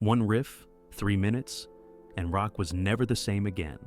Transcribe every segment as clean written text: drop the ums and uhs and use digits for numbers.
One riff, 3 minutes, and rock was never the same again.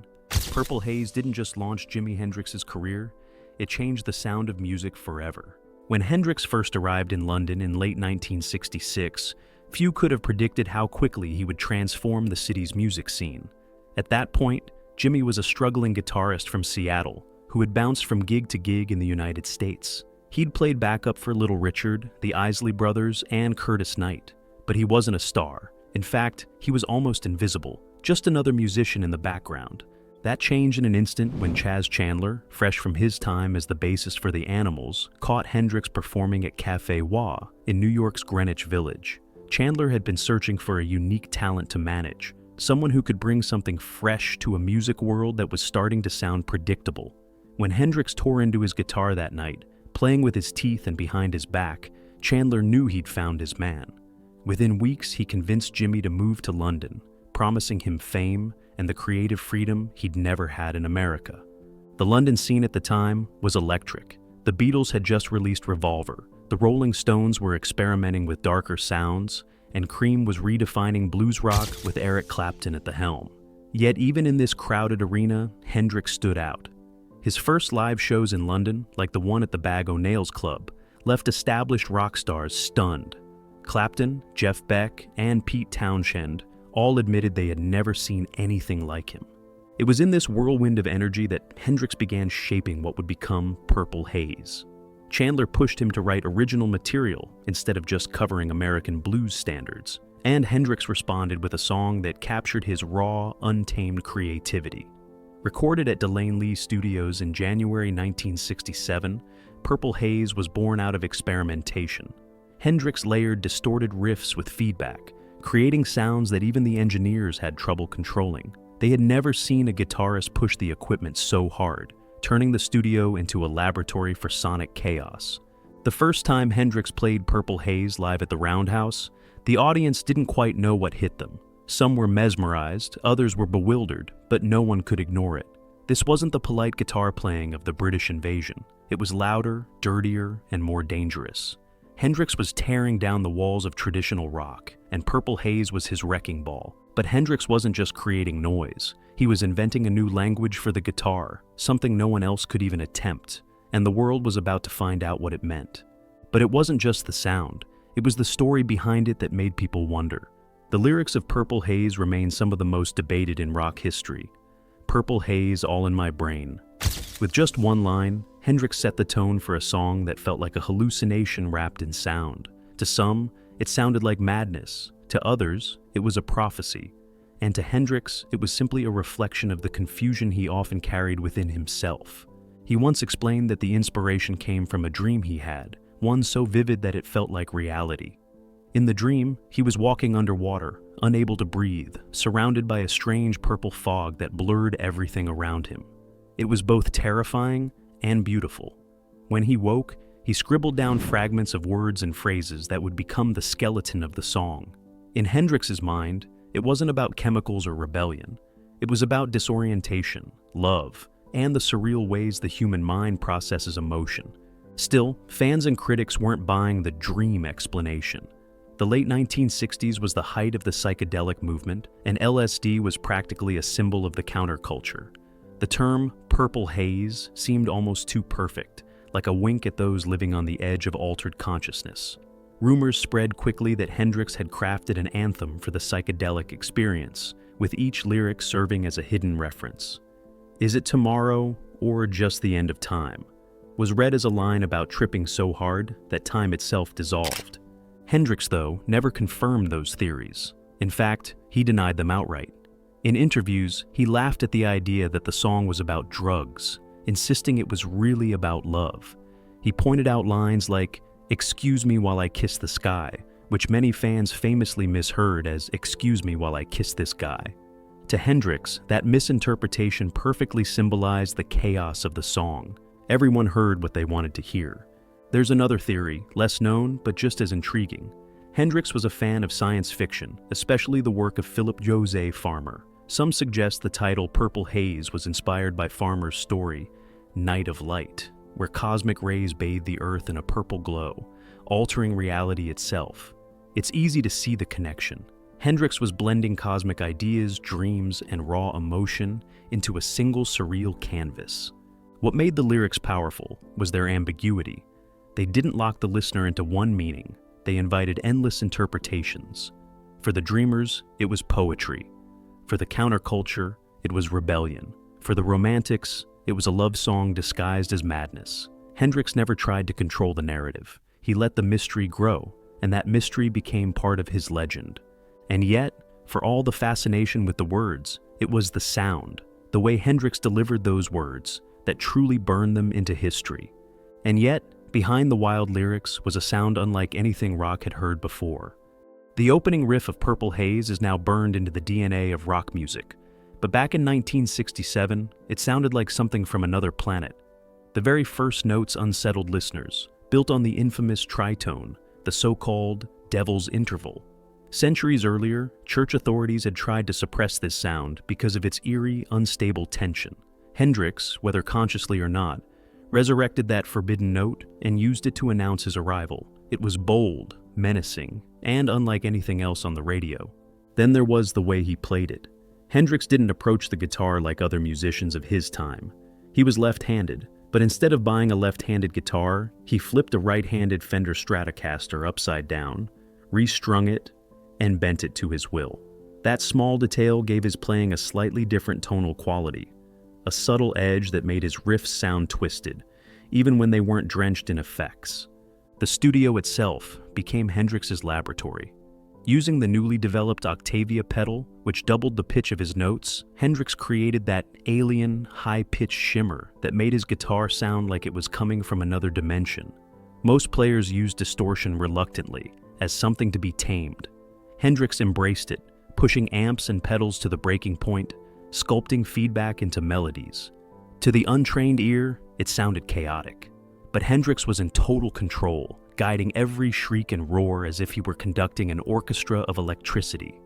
Purple Haze didn't just launch Jimi Hendrix's career, it changed the sound of music forever. When Hendrix first arrived in London in late 1966, few could have predicted how quickly he would transform the city's music scene. At that point, Jimi was a struggling guitarist from Seattle who had bounced from gig to gig in the United States. He'd played backup for Little Richard, the Isley Brothers, and Curtis Knight, but he wasn't a star. In fact, he was almost invisible, just another musician in the background. That changed in an instant when Chas Chandler, fresh from his time as the bassist for the Animals, caught Hendrix performing at Café Wha in New York's Greenwich Village. Chandler had been searching for a unique talent to manage, someone who could bring something fresh to a music world that was starting to sound predictable. When Hendrix tore into his guitar that night, playing with his teeth and behind his back, Chandler knew he'd found his man. Within weeks, he convinced Jimi to move to London, promising him fame and the creative freedom he'd never had in America. The London scene at the time was electric. The Beatles had just released Revolver, the Rolling Stones were experimenting with darker sounds, and Cream was redefining blues rock with Eric Clapton at the helm. Yet even in this crowded arena, Hendrix stood out. His first live shows in London, like the one at the Bag O' Nails Club, left established rock stars stunned. Clapton, Jeff Beck, and Pete Townshend all admitted they had never seen anything like him. It was in this whirlwind of energy that Hendrix began shaping what would become Purple Haze. Chandler pushed him to write original material instead of just covering American blues standards, and Hendrix responded with a song that captured his raw, untamed creativity. Recorded at Delane Lee Studios in January 1967, Purple Haze was born out of experimentation. Hendrix layered distorted riffs with feedback, creating sounds that even the engineers had trouble controlling. They had never seen a guitarist push the equipment so hard, turning the studio into a laboratory for sonic chaos. The first time Hendrix played Purple Haze live at the Roundhouse, the audience didn't quite know what hit them. Some were mesmerized, others were bewildered, but no one could ignore it. This wasn't the polite guitar playing of the British invasion. It was louder, dirtier, and more dangerous. Hendrix was tearing down the walls of traditional rock, and Purple Haze was his wrecking ball. But Hendrix wasn't just creating noise. He was inventing a new language for the guitar, something no one else could even attempt, and the world was about to find out what it meant. But it wasn't just the sound. It was the story behind it that made people wonder. The lyrics of Purple Haze remain some of the most debated in rock history. Purple haze all in my brain. With just one line, Hendrix set the tone for a song that felt like a hallucination wrapped in sound. To some, it sounded like madness. To others, it was a prophecy. And to Hendrix, it was simply a reflection of the confusion he often carried within himself. He once explained that the inspiration came from a dream he had, one so vivid that it felt like reality. In the dream, he was walking underwater, unable to breathe, surrounded by a strange purple fog that blurred everything around him. It was both terrifying and beautiful. When he woke, he scribbled down fragments of words and phrases that would become the skeleton of the song. In Hendrix's mind, it wasn't about chemicals or rebellion. It was about disorientation, love, and the surreal ways the human mind processes emotion. Still, fans and critics weren't buying the dream explanation. The late 1960s was the height of the psychedelic movement, and LSD was practically a symbol of the counterculture. The term Purple Haze seemed almost too perfect, like a wink at those living on the edge of altered consciousness. Rumors spread quickly that Hendrix had crafted an anthem for the psychedelic experience, with each lyric serving as a hidden reference. "Is it tomorrow or just the end of time?" was read as a line about tripping so hard that time itself dissolved. Hendrix, though, never confirmed those theories. In fact, he denied them outright. In interviews, he laughed at the idea that the song was about drugs, insisting it was really about love. He pointed out lines like, "Excuse me while I kiss the sky," which many fans famously misheard as "excuse me while I kiss this guy." To Hendrix, that misinterpretation perfectly symbolized the chaos of the song. Everyone heard what they wanted to hear. There's another theory, less known but just as intriguing. Hendrix was a fan of science fiction, especially the work of Philip José Farmer. Some suggest the title Purple Haze was inspired by Farmer's story, Night of Light, where cosmic rays bathe the earth in a purple glow, altering reality itself. It's easy to see the connection. Hendrix was blending cosmic ideas, dreams, and raw emotion into a single surreal canvas. What made the lyrics powerful was their ambiguity. They didn't lock the listener into one meaning, they invited endless interpretations. For the dreamers, it was poetry. For the counterculture, it was rebellion. For the romantics, it was a love song disguised as madness. Hendrix never tried to control the narrative. He let the mystery grow, and that mystery became part of his legend. And yet, for all the fascination with the words, it was the sound, the way Hendrix delivered those words, that truly burned them into history. And yet, behind the wild lyrics was a sound unlike anything rock had heard before. The opening riff of Purple Haze is now burned into the DNA of rock music, but back in 1967, it sounded like something from another planet. The very first notes unsettled listeners, built on the infamous tritone, the so-called devil's interval. Centuries earlier, church authorities had tried to suppress this sound because of its eerie, unstable tension. Hendrix, whether consciously or not, resurrected that forbidden note and used it to announce his arrival. It was bold, menacing, and unlike anything else on the radio. Then there was the way he played it. Hendrix didn't approach the guitar like other musicians of his time. He was left-handed, but instead of buying a left-handed guitar, he flipped a right-handed Fender Stratocaster upside down, restrung it, and bent it to his will. That small detail gave his playing a slightly different tonal quality, a subtle edge that made his riffs sound twisted, even when they weren't drenched in effects. The studio itself became Hendrix's laboratory. Using the newly developed Octavia pedal, which doubled the pitch of his notes, Hendrix created that alien, high-pitched shimmer that made his guitar sound like it was coming from another dimension. Most players use distortion reluctantly, as something to be tamed. Hendrix embraced it, pushing amps and pedals to the breaking point, sculpting feedback into melodies. To the untrained ear, it sounded chaotic. But Hendrix was in total control, guiding every shriek and roar as if he were conducting an orchestra of electricity.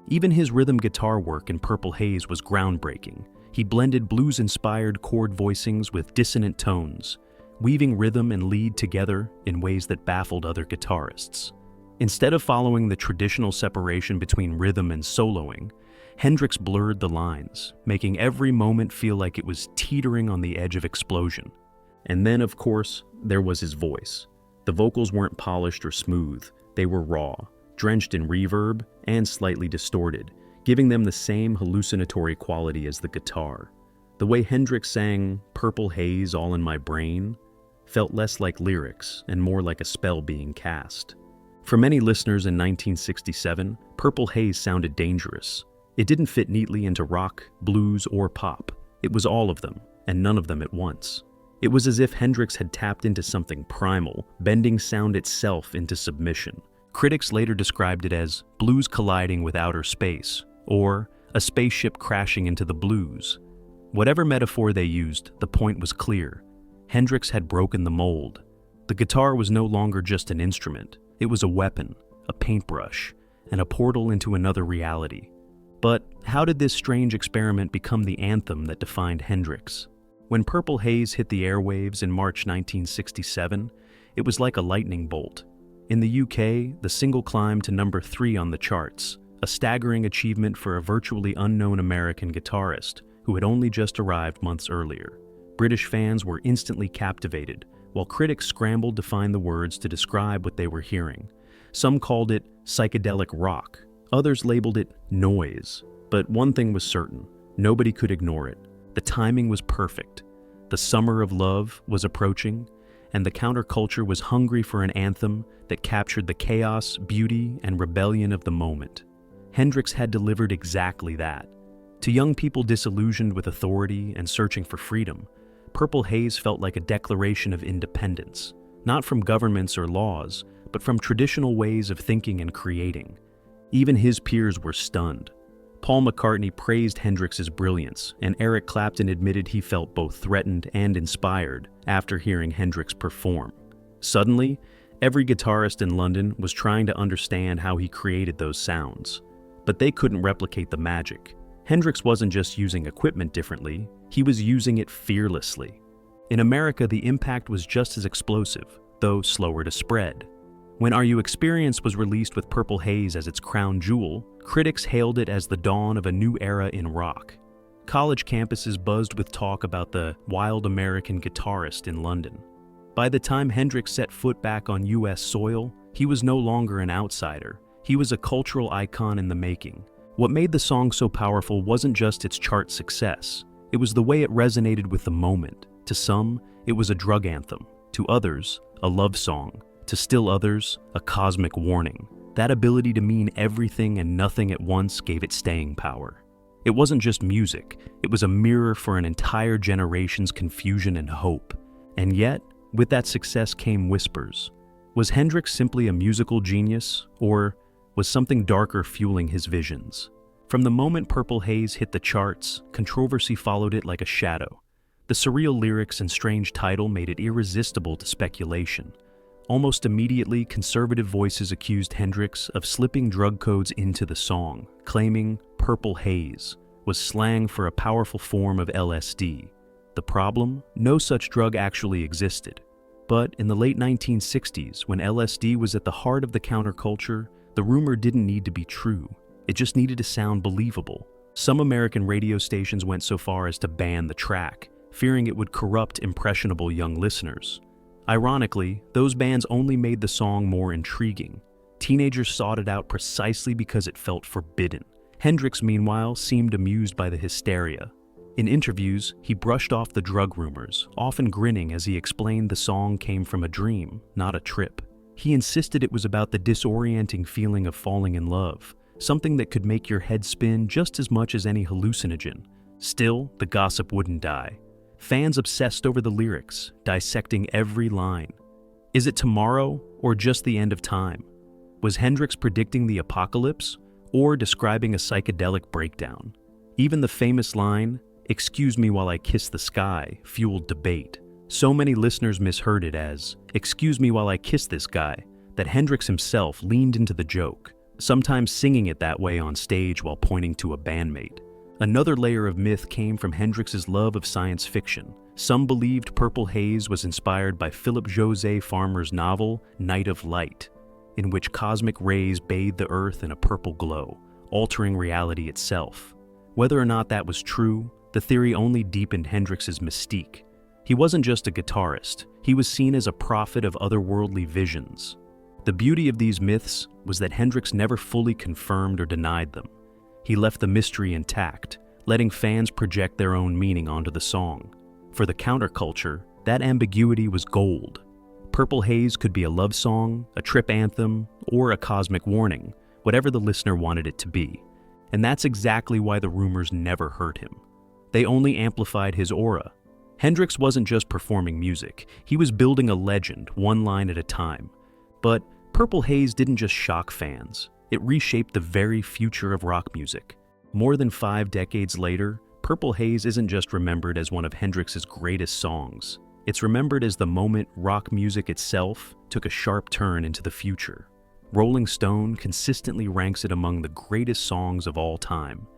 Even his rhythm guitar work in Purple Haze was groundbreaking. He blended blues-inspired chord voicings with dissonant tones, weaving rhythm and lead together in ways that baffled other guitarists. Instead of following the traditional separation between rhythm and soloing, Hendrix blurred the lines, making every moment feel like it was teetering on the edge of explosion. And then, of course, there was his voice. The vocals weren't polished or smooth, they were raw, drenched in reverb, and slightly distorted, giving them the same hallucinatory quality as the guitar. The way Hendrix sang "Purple Haze All in My Brain" felt less like lyrics and more like a spell being cast. For many listeners in 1967, Purple Haze sounded dangerous. It didn't fit neatly into rock, blues, or pop. It was all of them, and none of them at once. It was as if Hendrix had tapped into something primal, bending sound itself into submission. Critics later described it as blues colliding with outer space, or a spaceship crashing into the blues. Whatever metaphor they used, the point was clear. Hendrix had broken the mold. The guitar was no longer just an instrument. It was a weapon, a paintbrush, and a portal into another reality. But how did this strange experiment become the anthem that defined Hendrix? When Purple Haze hit the airwaves in March 1967, it was like a lightning bolt. In the UK, the single climbed to number 3 on the charts, a staggering achievement for a virtually unknown American guitarist who had only just arrived months earlier. British fans were instantly captivated, while critics scrambled to find the words to describe what they were hearing. Some called it psychedelic rock, others labeled it noise. But one thing was certain, nobody could ignore it. The timing was perfect. The summer of love was approaching, and the counterculture was hungry for an anthem that captured the chaos, beauty, and rebellion of the moment. Hendrix had delivered exactly that. To young people disillusioned with authority and searching for freedom, Purple Haze felt like a declaration of independence, not from governments or laws, but from traditional ways of thinking and creating. Even his peers were stunned. Paul McCartney praised Hendrix's brilliance, and Eric Clapton admitted he felt both threatened and inspired after hearing Hendrix perform. Suddenly, every guitarist in London was trying to understand how he created those sounds. But they couldn't replicate the magic. Hendrix wasn't just using equipment differently, he was using it fearlessly. In America, the impact was just as explosive, though slower to spread. When Are You Experienced was released with Purple Haze as its crown jewel, Critics hailed it as the dawn of a new era in rock. College campuses buzzed with talk about the wild American guitarist in London. By the time Hendrix set foot back on US soil, he was no longer an outsider. He was a cultural icon in the making. What made the song so powerful wasn't just its chart success. It was the way it resonated with the moment. To some, it was a drug anthem. To others, a love song. To still others, a cosmic warning. That ability to mean everything and nothing at once gave it staying power. It wasn't just music, it was a mirror for an entire generation's confusion and hope. And yet, with that success came whispers. Was Hendrix simply a musical genius, or was something darker fueling his visions? From the moment Purple Haze hit the charts, controversy followed it like a shadow. The surreal lyrics and strange title made it irresistible to speculation. Almost immediately, conservative voices accused Hendrix of slipping drug codes into the song, claiming Purple Haze was slang for a powerful form of LSD. The problem? No such drug actually existed. But in the late 1960s, when LSD was at the heart of the counterculture, the rumor didn't need to be true. It just needed to sound believable. Some American radio stations went so far as to ban the track, fearing it would corrupt impressionable young listeners. Ironically, those bans only made the song more intriguing. Teenagers sought it out precisely because it felt forbidden. Hendrix, meanwhile, seemed amused by the hysteria. In interviews, he brushed off the drug rumors, often grinning as he explained the song came from a dream, not a trip. He insisted it was about the disorienting feeling of falling in love, something that could make your head spin just as much as any hallucinogen. Still, the gossip wouldn't die. Fans obsessed over the lyrics, dissecting every line. Is it tomorrow or just the end of time? Was Hendrix predicting the apocalypse or describing a psychedelic breakdown? Even the famous line, "Excuse me while I kiss the sky," fueled debate. So many listeners misheard it as, "Excuse me while I kiss this guy," that Hendrix himself leaned into the joke, sometimes singing it that way on stage while pointing to a bandmate. Another layer of myth came from Hendrix's love of science fiction. Some believed Purple Haze was inspired by Philip José Farmer's novel Night of Light, in which cosmic rays bathed the earth in a purple glow, altering reality itself. Whether or not that was true, the theory only deepened Hendrix's mystique. He wasn't just a guitarist, he was seen as a prophet of otherworldly visions. The beauty of these myths was that Hendrix never fully confirmed or denied them. He left the mystery intact, letting fans project their own meaning onto the song. For the counterculture, that ambiguity was gold. Purple Haze could be a love song, a trip anthem, or a cosmic warning, whatever the listener wanted it to be. And that's exactly why the rumors never hurt him. They only amplified his aura. Hendrix wasn't just performing music, he was building a legend, one line at a time. But Purple Haze didn't just shock fans. It reshaped the very future of rock music. More than 5 decades later, Purple Haze isn't just remembered as one of Hendrix's greatest songs. It's remembered as the moment rock music itself took a sharp turn into the future. Rolling Stone consistently ranks it among the greatest songs of all time,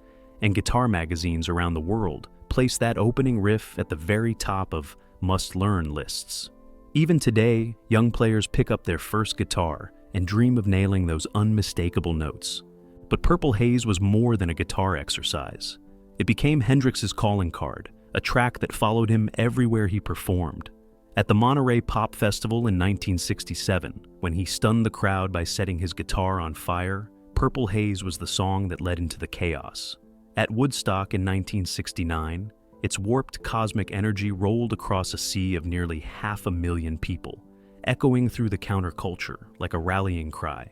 and guitar magazines around the world place that opening riff at the very top of must-learn lists. Even today, young players pick up their first guitar and dream of nailing those unmistakable notes. But Purple Haze was more than a guitar exercise. It became Hendrix's calling card, a track that followed him everywhere he performed. At the Monterey Pop Festival in 1967, when he stunned the crowd by setting his guitar on fire, Purple Haze was the song that led into the chaos. At Woodstock in 1969, its warped cosmic energy rolled across a sea of nearly 500,000 people, echoing through the counterculture like a rallying cry.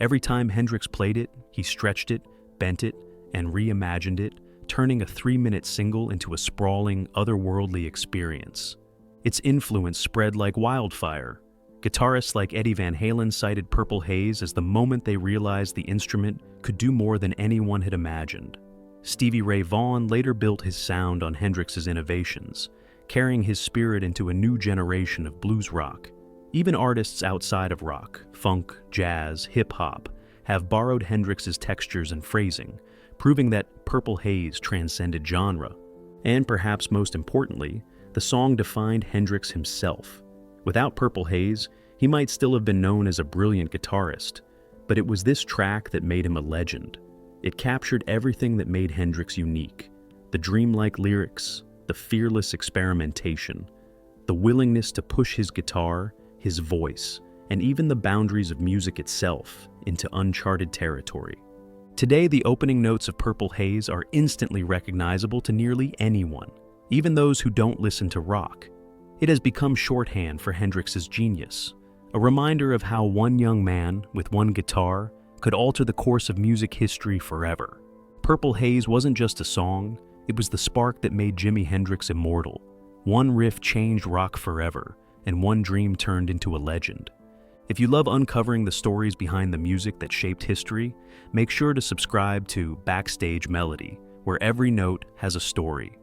Every time Hendrix played it, he stretched it, bent it, and reimagined it, turning a 3-minute single into a sprawling, otherworldly experience. Its influence spread like wildfire. Guitarists like Eddie Van Halen cited Purple Haze as the moment they realized the instrument could do more than anyone had imagined. Stevie Ray Vaughan later built his sound on Hendrix's innovations, carrying his spirit into a new generation of blues rock. Even artists outside of rock, funk, jazz, hip-hop, have borrowed Hendrix's textures and phrasing, proving that Purple Haze transcended genre. And perhaps most importantly, the song defined Hendrix himself. Without Purple Haze, he might still have been known as a brilliant guitarist, but it was this track that made him a legend. It captured everything that made Hendrix unique: the dreamlike lyrics, the fearless experimentation, the willingness to push his guitar, his voice, and even the boundaries of music itself into uncharted territory. Today, the opening notes of Purple Haze are instantly recognizable to nearly anyone, even those who don't listen to rock. It has become shorthand for Hendrix's genius, a reminder of how one young man with one guitar could alter the course of music history forever. Purple Haze wasn't just a song, it was the spark that made Jimi Hendrix immortal. One riff changed rock forever, and one dream turned into a legend. If you love uncovering the stories behind the music that shaped history, make sure to subscribe to Backstage Melody, where every note has a story.